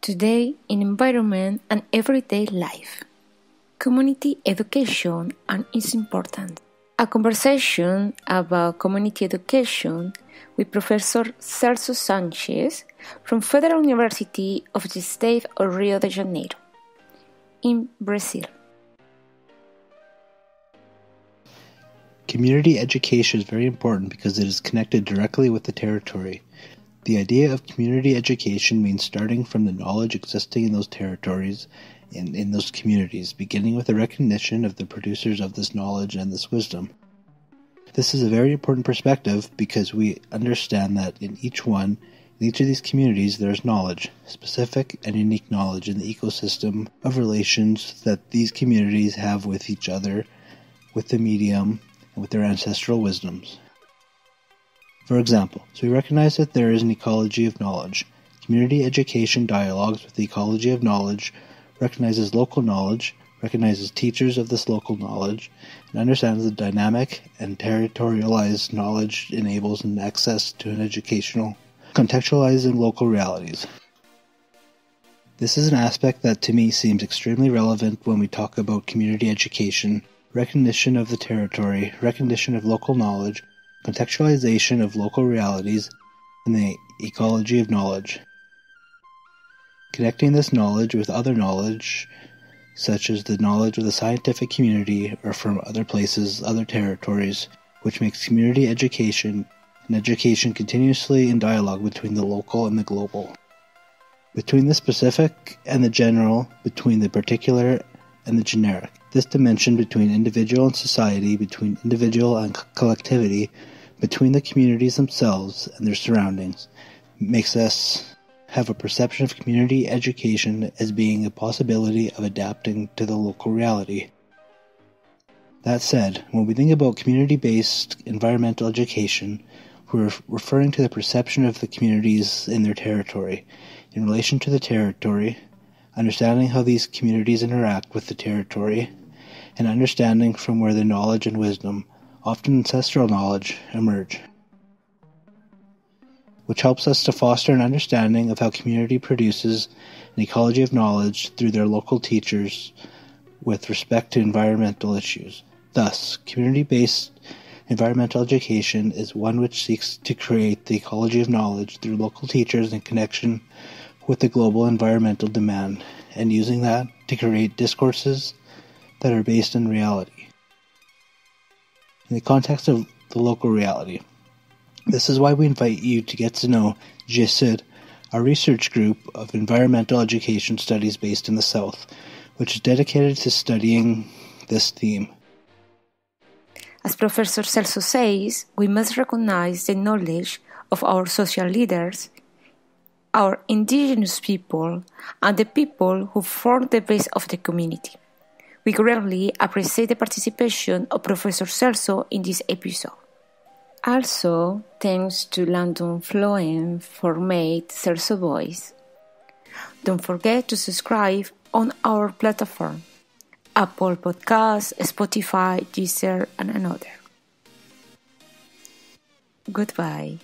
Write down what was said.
Today in Environment and Everyday Life, community education and its importance. A conversation about community education with Professor Celso Sanchez from Federal University of the State of Rio de Janeiro, in Brazil. Community education is very important because it is connected directly with the territory. The idea of community education means starting from the knowledge existing in those territories and in those communities, beginning with the recognition of the producers of this knowledge and this wisdom. This is a very important perspective because we understand that in each of these communities there is knowledge, specific and unique knowledge in the ecosystem of relations that these communities have with each other, with the medium, and with their ancestral wisdoms. For example, so we recognize that there is an ecology of knowledge. Community education dialogues with the ecology of knowledge, recognizes local knowledge, recognizes teachers of this local knowledge, and understands the dynamic and territorialized knowledge enables an access to an educational, contextualizing local realities. This is an aspect that to me seems extremely relevant when we talk about community education, recognition of the territory, recognition of local knowledge, contextualization of local realities, and the ecology of knowledge. Connecting this knowledge with other knowledge, such as the knowledge of the scientific community or from other places, other territories, which makes community education and education continuously in dialogue between the local and the global. Between the specific and the general, between the particular and the generic. This dimension between individual and society, between individual and collectivity, between the communities themselves and their surroundings, makes us have a perception of community education as being a possibility of adapting to the local reality. That said, when we think about community-based environmental education, we're referring to the perception of the communities in their territory, in relation to the territory, understanding how these communities interact with the territory, and understanding from where the knowledge and wisdom, often ancestral knowledge, emerge, which helps us to foster an understanding of how community produces an ecology of knowledge through their local teachers with respect to environmental issues. Thus, community-based environmental education is one which seeks to create the ecology of knowledge through local teachers in connection with the global environmental demand, and using that to create discourses that are based in reality. In the context of the local reality. This is why we invite you to get to know GISID, our research group of environmental education studies based in the South, which is dedicated to studying this theme. As Professor Celso says, we must recognize the knowledge of our social leaders, our indigenous people, and the people who form the base of the community. We greatly appreciate the participation of Professor Celso in this episode. Also, thanks to Landon Floen for made Celso voice. Don't forget to subscribe on our platform, Apple Podcasts, Spotify, Deezer, and another. Goodbye.